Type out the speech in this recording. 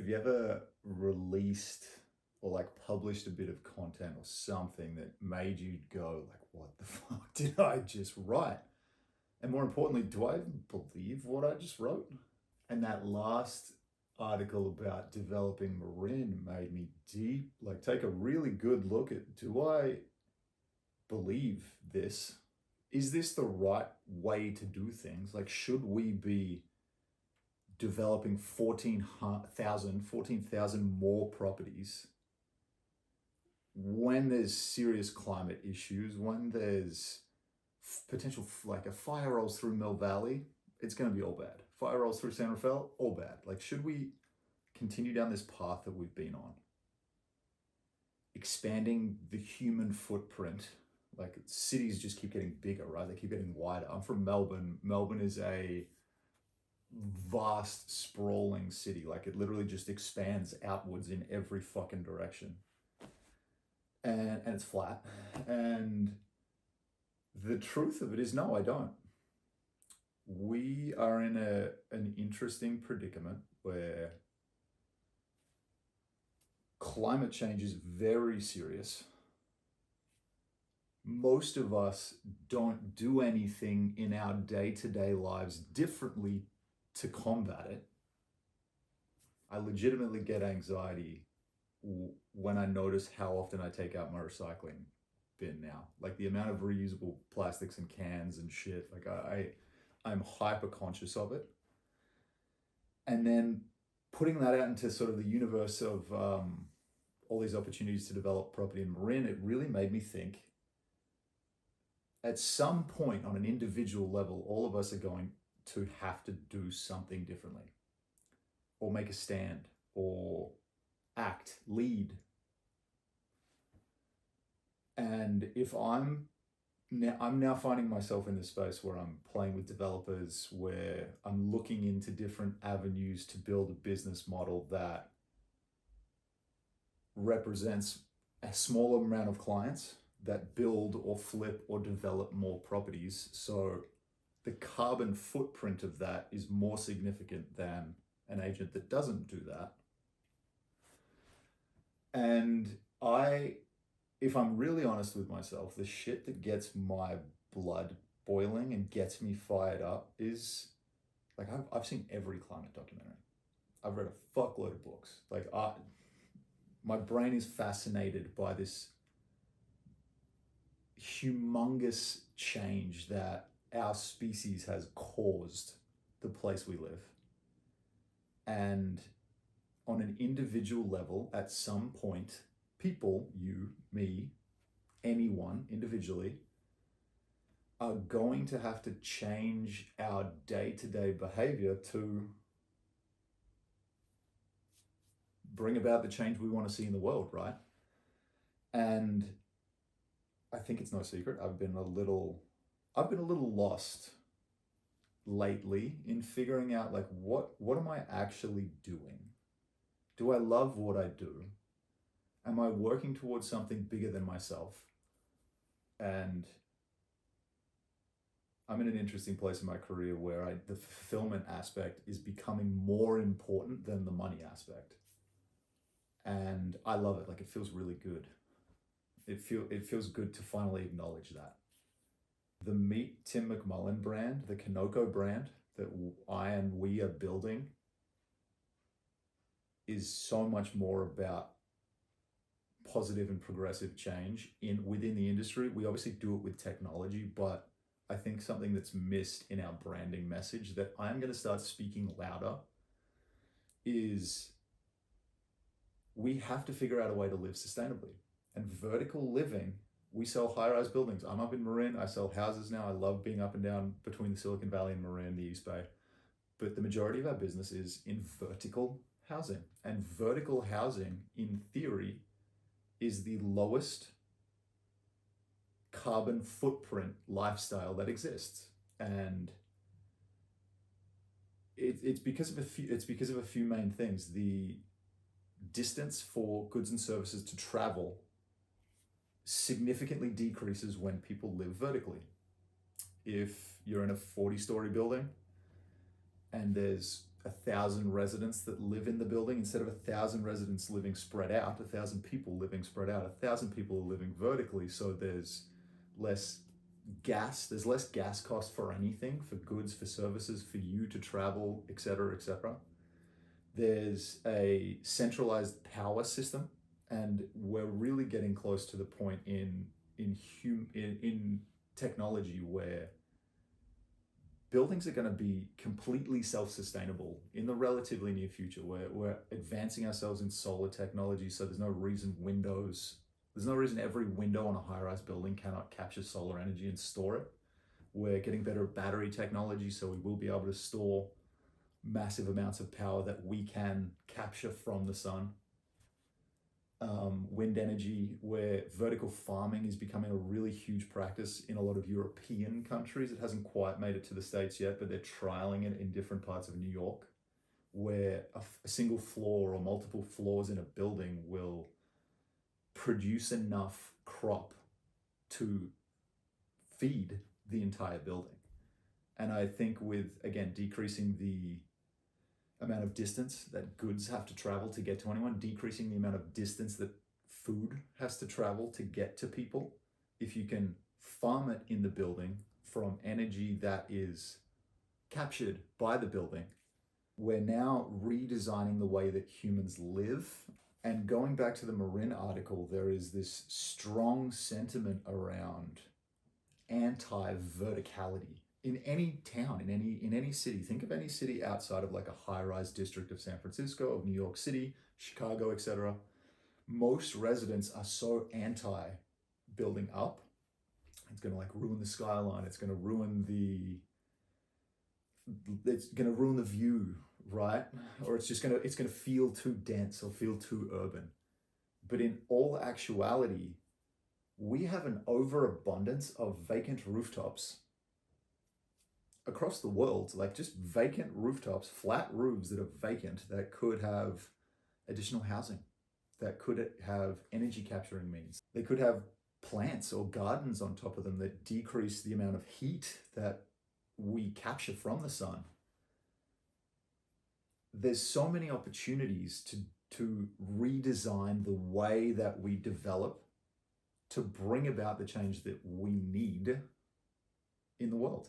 Have you ever released or like published a bit of content or something that made you go like, what the fuck did I just write? And more importantly, do I even believe what I just wrote? And that last article about developing Marin made me like take a really good look at, do I believe this? Is this the right way to do things? Like, should we be developing 14,000 more properties when there's serious climate issues, when there's potential, like a fire rolls through Mill Valley, it's going to be all bad. Fire rolls through San Rafael, all bad. Like, should we continue down this path that we've been on? Expanding the human footprint. Like, cities just keep getting bigger, right? They keep getting wider. I'm from Melbourne. Melbourne is a vast, sprawling city. Like, it literally just expands outwards in every fucking direction. And it's flat. And the truth of it is, no, I don't. We are in an interesting predicament where climate change is very serious. Most of us don't do anything in our day-to-day lives differently to combat it. I legitimately get anxiety when I notice how often I take out my recycling bin now. Like the amount of reusable plastics and cans and shit. Like I'm hyper conscious of it. And then putting that out into sort of the universe of all these opportunities to develop property in Marin, it really made me think at some point on an individual level, all of us are going to have to do something differently or make a stand or act, lead. And if I'm now finding myself in this space where I'm playing with developers, where I'm looking into different avenues to build a business model that represents a smaller amount of clients that build or flip or develop more properties. So the carbon footprint of that is more significant than an agent that doesn't do that. And if I'm really honest with myself, the shit that gets my blood boiling and gets me fired up is like I've seen every climate documentary. I've read a fuckload of books. Like my brain is fascinated by this humongous change that our species has caused the place we live. And on an individual level, at some point, people, you, me, anyone individually, are going to have to change our day-to-day behavior to bring about the change we want to see in the world, right? And I think it's no secret, I've been a little lost lately in figuring out like what am I actually doing? Do I love what I do? Am I working towards something bigger than myself? And I'm in an interesting place in my career where the fulfillment aspect is becoming more important than the money aspect. And I love it. Like, it feels really good. It feels good to finally acknowledge that. The Meet Tim McMullen brand, the Kanoko brand that I and we are building is so much more about positive and progressive change within the industry. We obviously do it with technology, but I think something that's missed in our branding message that I'm going to start speaking louder is we have to figure out a way to live sustainably. And vertical living, we sell high-rise buildings. I'm up in Marin. I sell houses now. I love being up and down between the Silicon Valley and Marin, the East Bay. But the majority of our business is in vertical housing. And vertical housing, in theory, is the lowest carbon footprint lifestyle that exists. And it's because of a few main things. The distance for goods and services to travel significantly decreases when people live vertically. If you're in a 40-story building and there's 1,000 residents that live in the building. Instead of 1,000 residents living spread out, 1,000 people living spread out, 1,000 people are living vertically. So less there's less gas cost for anything, for goods, for services, for you to travel, etc., etc. There's a centralized power system, and we're really getting close to the point in technology where buildings are going to be completely self-sustainable in the relatively near future. We're advancing ourselves in solar technology, so there's no reason every window on a high-rise building cannot capture solar energy and store it. We're getting better at battery technology, so we will be able to store massive amounts of power that we can capture from the sun. Wind energy, where vertical farming is becoming a really huge practice in a lot of European countries. It hasn't quite made it to the States yet, but they're trialing it in different parts of New York, where a single floor or multiple floors in a building will produce enough crop to feed the entire building. And I think with, again, decreasing the amount of distance that goods have to travel to get to anyone, decreasing the amount of distance that food has to travel to get to people, if you can farm it in the building from energy that is captured by the building, we're now redesigning the way that humans live. And going back to the Marin article, there is this strong sentiment around anti-verticality in any town, in any city. Think of any city outside of like a high-rise district of San Francisco, of New York City, Chicago, etc. Most residents are so anti building up. It's going to like ruin the skyline. It's going to ruin the view, right? Or it's going to feel too dense or feel too urban. But in all actuality, we have an overabundance of vacant rooftops across the world, like just vacant rooftops, flat roofs that are vacant, that could have additional housing, that could have energy capturing means. They could have plants or gardens on top of them that decrease the amount of heat that we capture from the sun. There's so many opportunities to redesign the way that we develop to bring about the change that we need in the world.